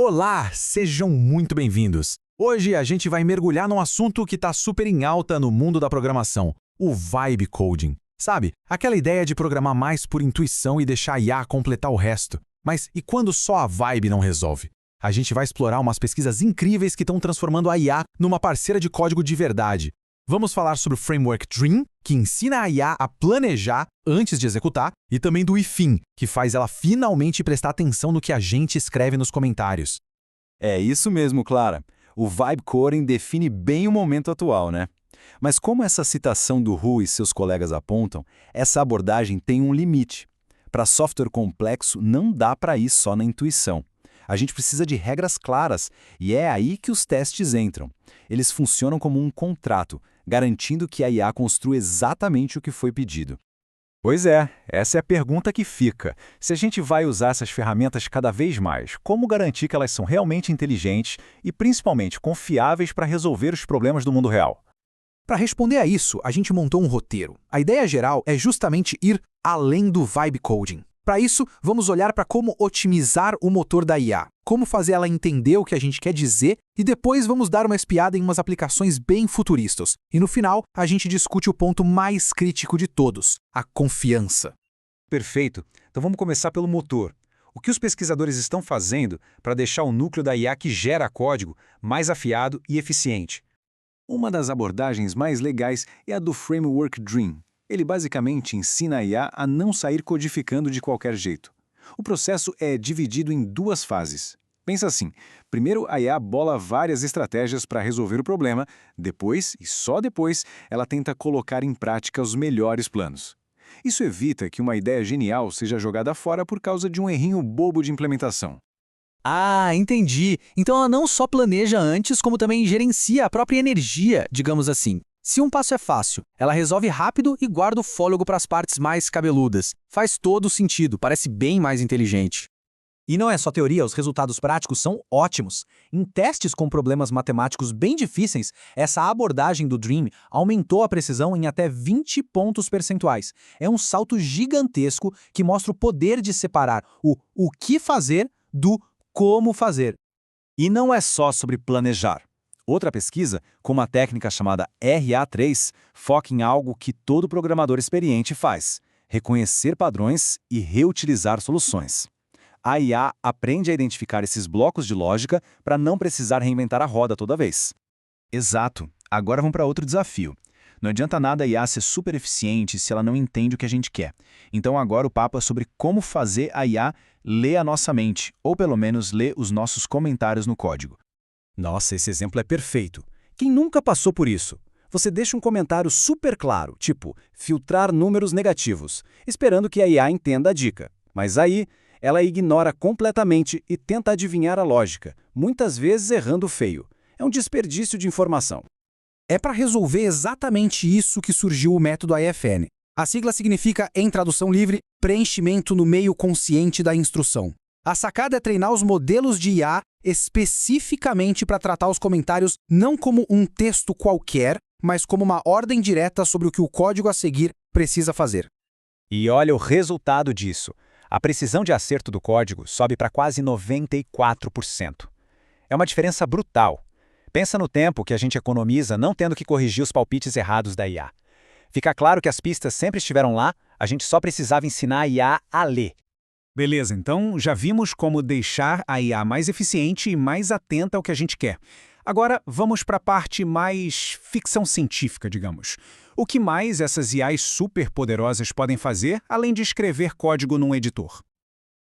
Olá, sejam muito bem-vindos. Hoje a gente vai mergulhar num assunto que está super em alta no mundo da programação, o Vibe Coding. Sabe, aquela ideia de programar mais por intuição e deixar a IA completar o resto. Mas e quando só a Vibe não resolve? A gente vai explorar umas pesquisas incríveis que estão transformando a IA numa parceira de código de verdade. Vamos falar sobre o framework Dream, que ensina a IA a planejar antes de executar, e também do IFIN, que faz ela finalmente prestar atenção no que a gente escreve nos comentários. É isso mesmo, Clara. O Vibe Coding define bem o momento atual, né? Mas como essa citação do Hu e seus colegas apontam, essa abordagem tem um limite. Para software complexo, não dá para ir só na intuição. A gente precisa de regras claras, e é aí que os testes entram. Eles funcionam como um contrato, garantindo que a IA construa exatamente o que foi pedido. Pois é, essa é a pergunta que fica. Se a gente vai usar essas ferramentas cada vez mais, como garantir que elas são realmente inteligentes e principalmente confiáveis para resolver os problemas do mundo real? Para responder a isso, a gente montou um roteiro. A ideia geral é justamente ir além do Vibe Coding. Para isso, vamos olhar para como otimizar o motor da IA, como fazer ela entender o que a gente quer dizer e depois vamos dar uma espiada em umas aplicações bem futuristas. E no final, a gente discute o ponto mais crítico de todos, a confiança. Perfeito. Então vamos começar pelo motor. O que os pesquisadores estão fazendo para deixar o núcleo da IA que gera código mais afiado e eficiente? Uma das abordagens mais legais é a do Framework Dream. Ele basicamente ensina a IA a não sair codificando de qualquer jeito. O processo é dividido em duas fases. Pensa assim, primeiro a IA bola várias estratégias para resolver o problema, depois, e só depois, ela tenta colocar em prática os melhores planos. Isso evita que uma ideia genial seja jogada fora por causa de um errinho bobo de implementação. Ah, entendi. Então ela não só planeja antes, como também gerencia a própria energia, digamos assim. Se um passo é fácil, ela resolve rápido e guarda o fôlego para as partes mais cabeludas. Faz todo sentido, parece bem mais inteligente. E não é só teoria, os resultados práticos são ótimos. Em testes com problemas matemáticos bem difíceis, essa abordagem do Dream aumentou a precisão em até 20 pontos percentuais. É um salto gigantesco que mostra o poder de separar o que fazer do como fazer. E não é só sobre planejar. Outra pesquisa, com uma técnica chamada RA3, foca em algo que todo programador experiente faz: reconhecer padrões e reutilizar soluções. A IA aprende a identificar esses blocos de lógica para não precisar reinventar a roda toda vez. Exato. Agora vamos para outro desafio. Não adianta nada a IA ser super eficiente se ela não entende o que a gente quer. Então agora o papo é sobre como fazer a IA ler a nossa mente, ou pelo menos ler os nossos comentários no código. Nossa, esse exemplo é perfeito. Quem nunca passou por isso? Você deixa um comentário super claro, tipo, filtrar números negativos, esperando que a IA entenda a dica. Mas aí, ela ignora completamente e tenta adivinhar a lógica, muitas vezes errando feio. É um desperdício de informação. É para resolver exatamente isso que surgiu o método AFN. A sigla significa, em tradução livre, preenchimento no meio consciente da instrução. A sacada é treinar os modelos de IA especificamente para tratar os comentários não como um texto qualquer, mas como uma ordem direta sobre o que o código a seguir precisa fazer. E olha o resultado disso. A precisão de acerto do código sobe para quase 94%. É uma diferença brutal. Pensa no tempo que a gente economiza não tendo que corrigir os palpites errados da IA. Fica claro que as pistas sempre estiveram lá, a gente só precisava ensinar a IA a ler. Beleza, então já vimos como deixar a IA mais eficiente e mais atenta ao que a gente quer. Agora vamos para a parte mais ficção científica, digamos. O que mais essas IAs superpoderosas podem fazer, além de escrever código num editor?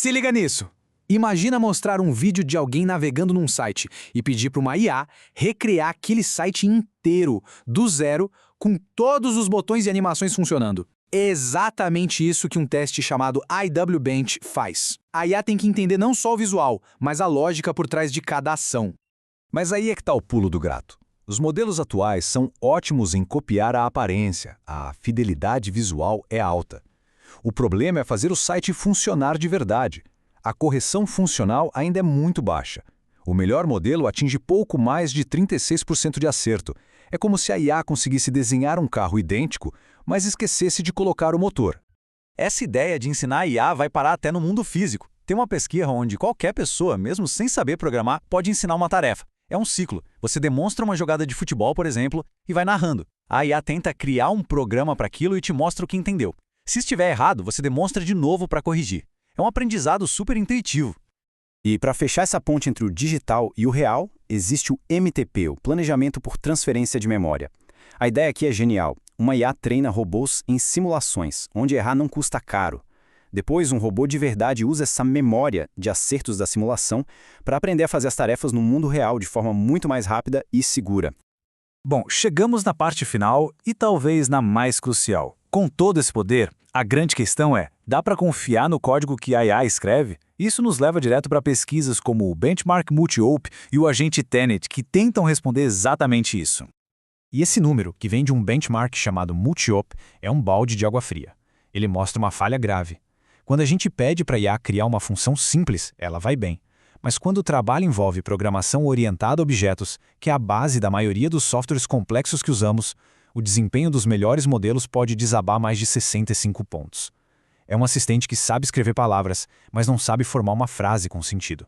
Se liga nisso! Imagina mostrar um vídeo de alguém navegando num site e pedir para uma IA recriar aquele site inteiro, do zero, com todos os botões e animações funcionando. Exatamente isso que um teste chamado IW Bench faz. A IA tem que entender não só o visual, mas a lógica por trás de cada ação. Mas aí é que está o pulo do gato. Os modelos atuais são ótimos em copiar a aparência, a fidelidade visual é alta. O problema é fazer o site funcionar de verdade. A correção funcional ainda é muito baixa. O melhor modelo atinge pouco mais de 36% de acerto. É como se a IA conseguisse desenhar um carro idêntico, mas esquecesse de colocar o motor. Essa ideia de ensinar a IA vai parar até no mundo físico. Tem uma pesquisa onde qualquer pessoa, mesmo sem saber programar, pode ensinar uma tarefa. É um ciclo. Você demonstra uma jogada de futebol, por exemplo, e vai narrando. A IA tenta criar um programa para aquilo e te mostra o que entendeu. Se estiver errado, você demonstra de novo para corrigir. É um aprendizado super intuitivo. E para fechar essa ponte entre o digital e o real, existe o MTP, o Planejamento por Transferência de Memória. A ideia aqui é genial. Uma IA treina robôs em simulações, onde errar não custa caro. Depois, um robô de verdade usa essa memória de acertos da simulação para aprender a fazer as tarefas no mundo real de forma muito mais rápida e segura. Bom, chegamos na parte final e talvez na mais crucial. Com todo esse poder, a grande questão é, dá para confiar no código que a IA escreve? Isso nos leva direto para pesquisas como o Benchmark Multi-Op e o agente Tenet, que tentam responder exatamente isso. E esse número, que vem de um benchmark chamado Multi-Op, é um balde de água fria. Ele mostra uma falha grave. Quando a gente pede para a IA criar uma função simples, ela vai bem. Mas quando o trabalho envolve programação orientada a objetos, que é a base da maioria dos softwares complexos que usamos, o desempenho dos melhores modelos pode desabar mais de 65 pontos. É um assistente que sabe escrever palavras, mas não sabe formar uma frase com sentido.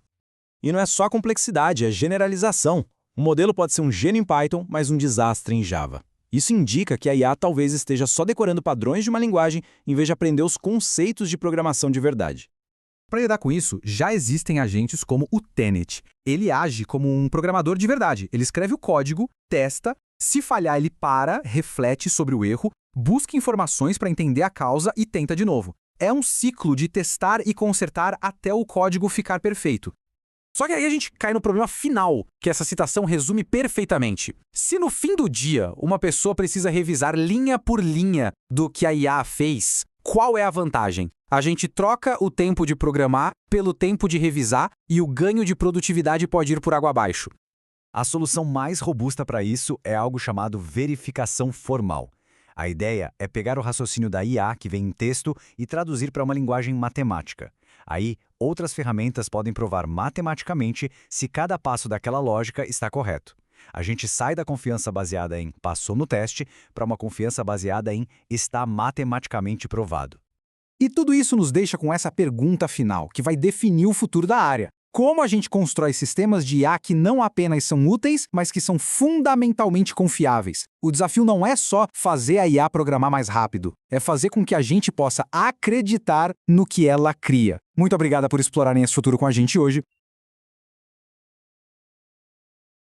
E não é só complexidade, é generalização. Um modelo pode ser um gênio em Python, mas um desastre em Java. Isso indica que a IA talvez esteja só decorando padrões de uma linguagem em vez de aprender os conceitos de programação de verdade. Para lidar com isso, já existem agentes como o Tenet. Ele age como um programador de verdade. Ele escreve o código, testa, se falhar ele para, reflete sobre o erro, busca informações para entender a causa e tenta de novo. É um ciclo de testar e consertar até o código ficar perfeito. Só que aí a gente cai no problema final, que essa citação resume perfeitamente. Se no fim do dia uma pessoa precisa revisar linha por linha do que a IA fez, qual é a vantagem? A gente troca o tempo de programar pelo tempo de revisar e o ganho de produtividade pode ir por água abaixo. A solução mais robusta para isso é algo chamado verificação formal. A ideia é pegar o raciocínio da IA, que vem em texto, e traduzir para uma linguagem matemática. Aí, outras ferramentas podem provar matematicamente se cada passo daquela lógica está correto. A gente sai da confiança baseada em passou no teste para uma confiança baseada em está matematicamente provado. E tudo isso nos deixa com essa pergunta final, que vai definir o futuro da área. Como a gente constrói sistemas de IA que não apenas são úteis, mas que são fundamentalmente confiáveis? O desafio não é só fazer a IA programar mais rápido, é fazer com que a gente possa acreditar no que ela cria. Muito obrigada por explorarem esse futuro com a gente hoje.